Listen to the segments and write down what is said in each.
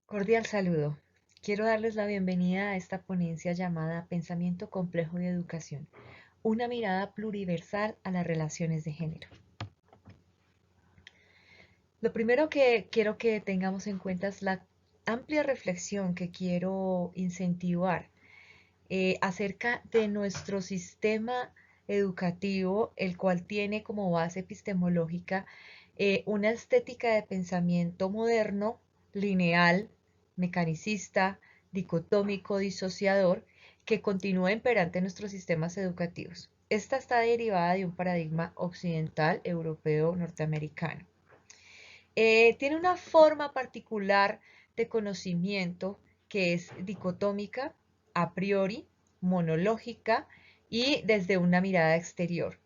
Cordial saludo. Quiero darles la bienvenida a esta ponencia llamada Pensamiento Complejo de Educación, una mirada pluriversal a las relaciones de género. Lo primero que quiero que tengamos en cuenta es la amplia reflexión que quiero incentivar acerca de nuestro sistema educativo, el cual tiene como base epistemológica una estética de pensamiento moderno, lineal, mecanicista, dicotómico, disociador, que continúa imperante en nuestros sistemas educativos. Esta está derivada de un paradigma occidental, europeo, norteamericano. Tiene una forma particular de conocimiento que es dicotómica, a priori, monológica y desde una mirada exterior.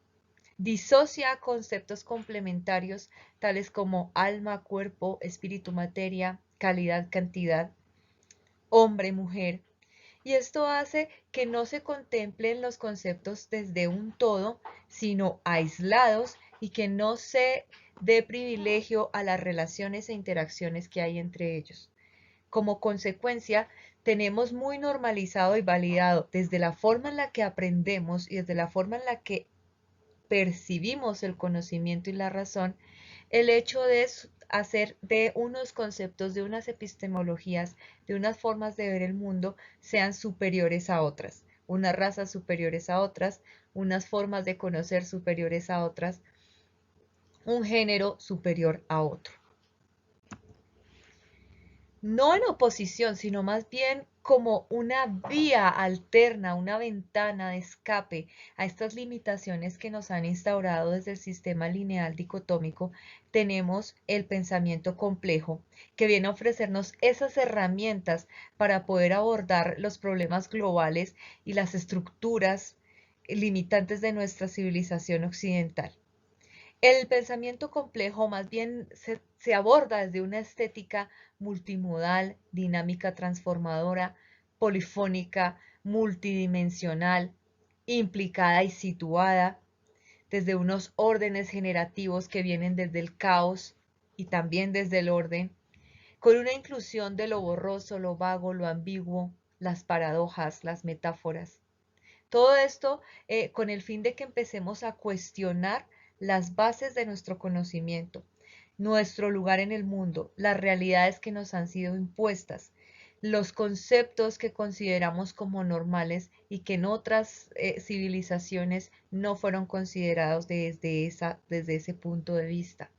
Disocia conceptos complementarios tales como alma, cuerpo, espíritu, materia, calidad, cantidad, hombre, mujer, y esto hace que no se contemplen los conceptos desde un todo, sino aislados y que no se dé privilegio a las relaciones e interacciones que hay entre ellos. Como consecuencia, tenemos muy normalizado y validado desde la forma en la que aprendemos y desde la forma en la que percibimos el conocimiento y la razón, el hecho de hacer de unos conceptos, de unas epistemologías, de unas formas de ver el mundo, sean superiores a otras, unas razas superiores a otras, unas formas de conocer superiores a otras, un género superior a otro. No en oposición, sino más bien como una vía alterna, una ventana de escape a estas limitaciones que nos han instaurado desde el sistema lineal dicotómico, tenemos el pensamiento complejo, que viene a ofrecernos esas herramientas para poder abordar los problemas globales y las estructuras limitantes de nuestra civilización occidental. El pensamiento complejo más bien se aborda desde una estética multimodal, dinámica transformadora, polifónica, multidimensional, implicada y situada, desde unos órdenes generativos que vienen desde el caos y también desde el orden, con una inclusión de lo borroso, lo vago, lo ambiguo, las paradojas, las metáforas. Todo esto con el fin de que empecemos a cuestionar las bases de nuestro conocimiento, nuestro lugar en el mundo, las realidades que nos han sido impuestas, los conceptos que consideramos como normales y que en otras civilizaciones no fueron considerados desde ese punto de vista.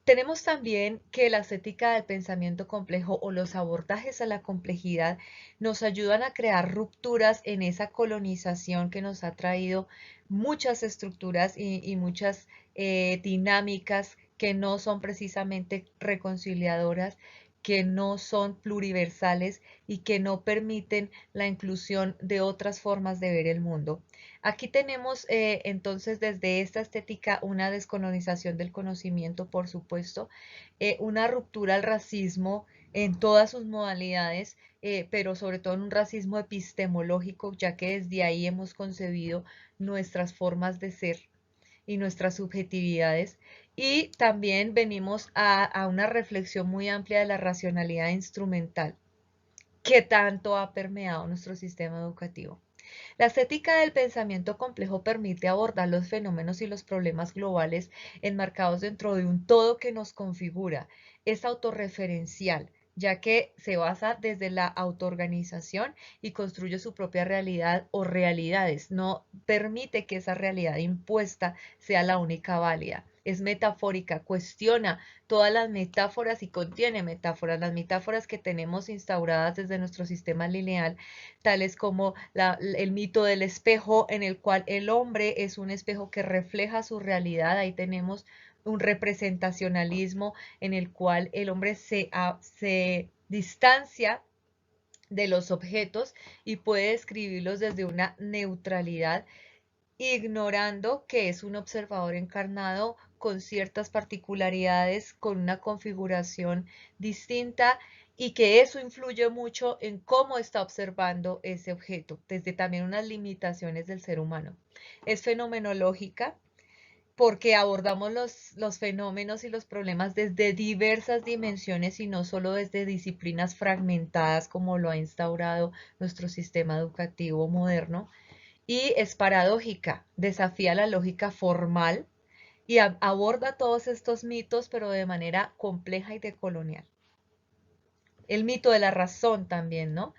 Tenemos también que la estética del pensamiento complejo o los abordajes a la complejidad nos ayudan a crear rupturas en esa colonización que nos ha traído muchas estructuras y muchas dinámicas que no son precisamente reconciliadoras, que no son pluriversales y que no permiten la inclusión de otras formas de ver el mundo. Aquí tenemos entonces desde esta estética una descolonización del conocimiento, por supuesto, una ruptura al racismo en todas sus modalidades, pero sobre todo en un racismo epistemológico, ya que desde ahí hemos concebido nuestras formas de ser y nuestras subjetividades. Y también venimos a una reflexión muy amplia de la racionalidad instrumental que tanto ha permeado nuestro sistema educativo. La estética del pensamiento complejo permite abordar los fenómenos y los problemas globales enmarcados dentro de un todo que nos configura. Es autorreferencial, ya que se basa desde la autoorganización y construye su propia realidad o realidades. No permite que esa realidad impuesta sea la única válida. Es metafórica, cuestiona todas las metáforas y contiene metáforas, las metáforas que tenemos instauradas desde nuestro sistema lineal, tales como el mito del espejo, en el cual el hombre es un espejo que refleja su realidad. Ahí tenemos un representacionalismo en el cual el hombre se distancia de los objetos y puede describirlos desde una neutralidad, ignorando que es un observador encarnado con ciertas particularidades, con una configuración distinta y que eso influye mucho en cómo está observando ese objeto, desde también unas limitaciones del ser humano. Es fenomenológica, porque abordamos los fenómenos y los problemas desde diversas dimensiones y no solo desde disciplinas fragmentadas como lo ha instaurado nuestro sistema educativo moderno. Y es paradójica, desafía la lógica formal y aborda todos estos mitos, pero de manera compleja y decolonial. El mito de la razón también, ¿no?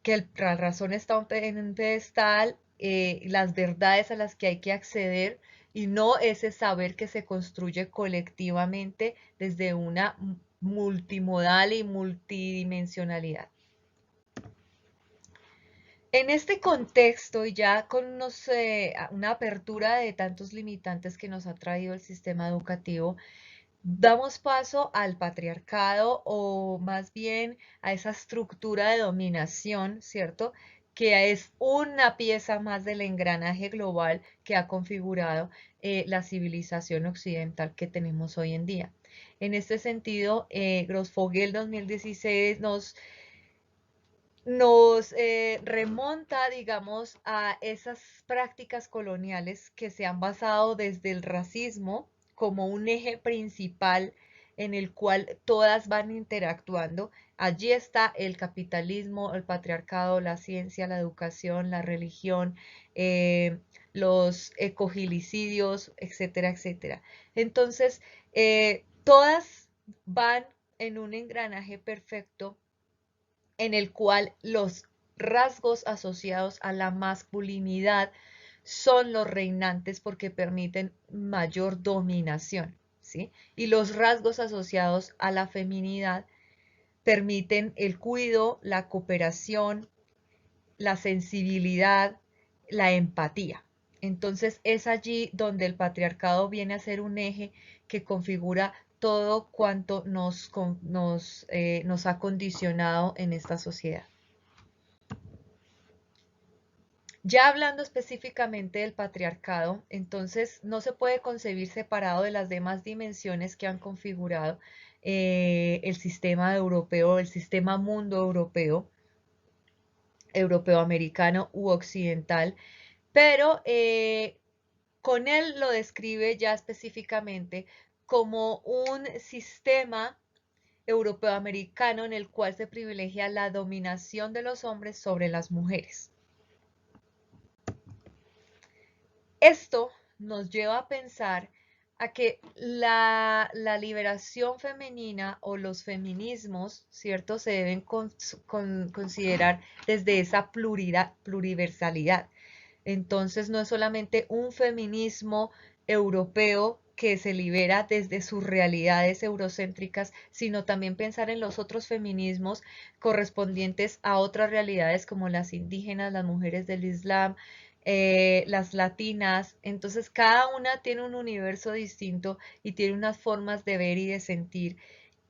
Que la razón está en un pedestal, las verdades a las que hay que acceder y no ese saber que se construye colectivamente desde una multimodal y multidimensionalidad. En este contexto y ya con una apertura de tantos limitantes que nos ha traído el sistema educativo, damos paso al patriarcado o más bien a esa estructura de dominación, ¿cierto? Que es una pieza más del engranaje global que ha configurado la civilización occidental que tenemos hoy en día. En este sentido, Grossfogel 2016 nos remonta, digamos, a esas prácticas coloniales que se han basado desde el racismo como un eje principal en el cual todas van interactuando. Allí está el capitalismo, el patriarcado, la ciencia, la educación, la religión, los ecogilicidios, etcétera, etcétera. Entonces, todas van en un engranaje perfecto en el cual los rasgos asociados a la masculinidad son los reinantes porque permiten mayor dominación, ¿sí? Y los rasgos asociados a la feminidad permiten el cuidado, la cooperación, la sensibilidad, la empatía. Entonces es allí donde el patriarcado viene a ser un eje que configura todo cuanto nos ha condicionado en esta sociedad. Ya hablando específicamente del patriarcado, entonces no se puede concebir separado de las demás dimensiones que han configurado el sistema europeo, el sistema mundo europeo, europeo-americano u occidental, pero con él lo describe ya específicamente como un sistema europeo-americano en el cual se privilegia la dominación de los hombres sobre las mujeres. Esto nos lleva a pensar a que la liberación femenina o los feminismos, ¿cierto? Se deben considerar desde esa pluriversalidad. Entonces no es solamente un feminismo europeo que se libera desde sus realidades eurocéntricas, sino también pensar en los otros feminismos correspondientes a otras realidades como las indígenas, las mujeres del Islam, las latinas. Entonces cada una tiene un universo distinto y tiene unas formas de ver y de sentir.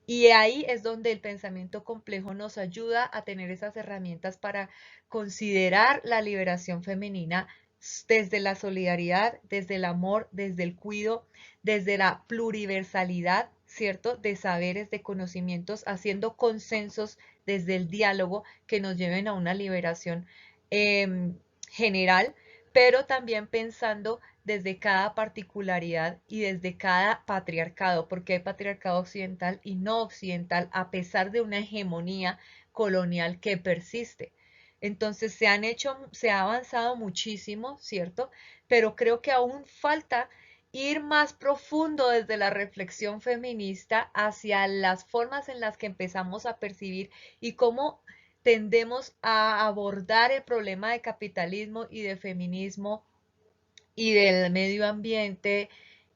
Y ahí es donde el pensamiento complejo nos ayuda a tener esas herramientas para considerar la liberación femenina desde la solidaridad, desde el amor, desde el cuidado, desde la pluriversalidad, ¿cierto? De saberes, de conocimientos, haciendo consensos desde el diálogo que nos lleven a una liberación general, pero también pensando desde cada particularidad y desde cada patriarcado, porque hay patriarcado occidental y no occidental, a pesar de una hegemonía colonial que persiste. Entonces se ha avanzado muchísimo, ¿cierto? Pero creo que aún falta ir más profundo desde la reflexión feminista hacia las formas en las que empezamos a percibir y cómo tendemos a abordar el problema de capitalismo y de feminismo y del medio ambiente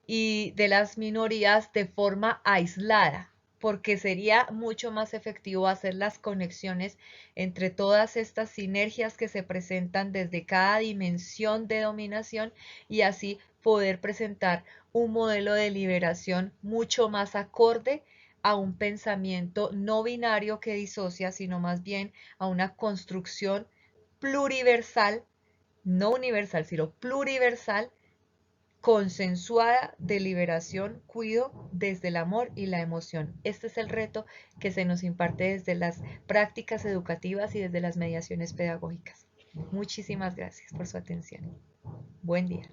y de las minorías de forma aislada, porque sería mucho más efectivo hacer las conexiones entre todas estas sinergias que se presentan desde cada dimensión de dominación y así poder presentar un modelo de liberación mucho más acorde a un pensamiento no binario que disocia, sino más bien a una construcción pluriversal, no universal, sino pluriversal, consensuada de liberación, cuido desde el amor y la emoción. Este es el reto que se nos imparte desde las prácticas educativas y desde las mediaciones pedagógicas. Muchísimas gracias por su atención. Buen día.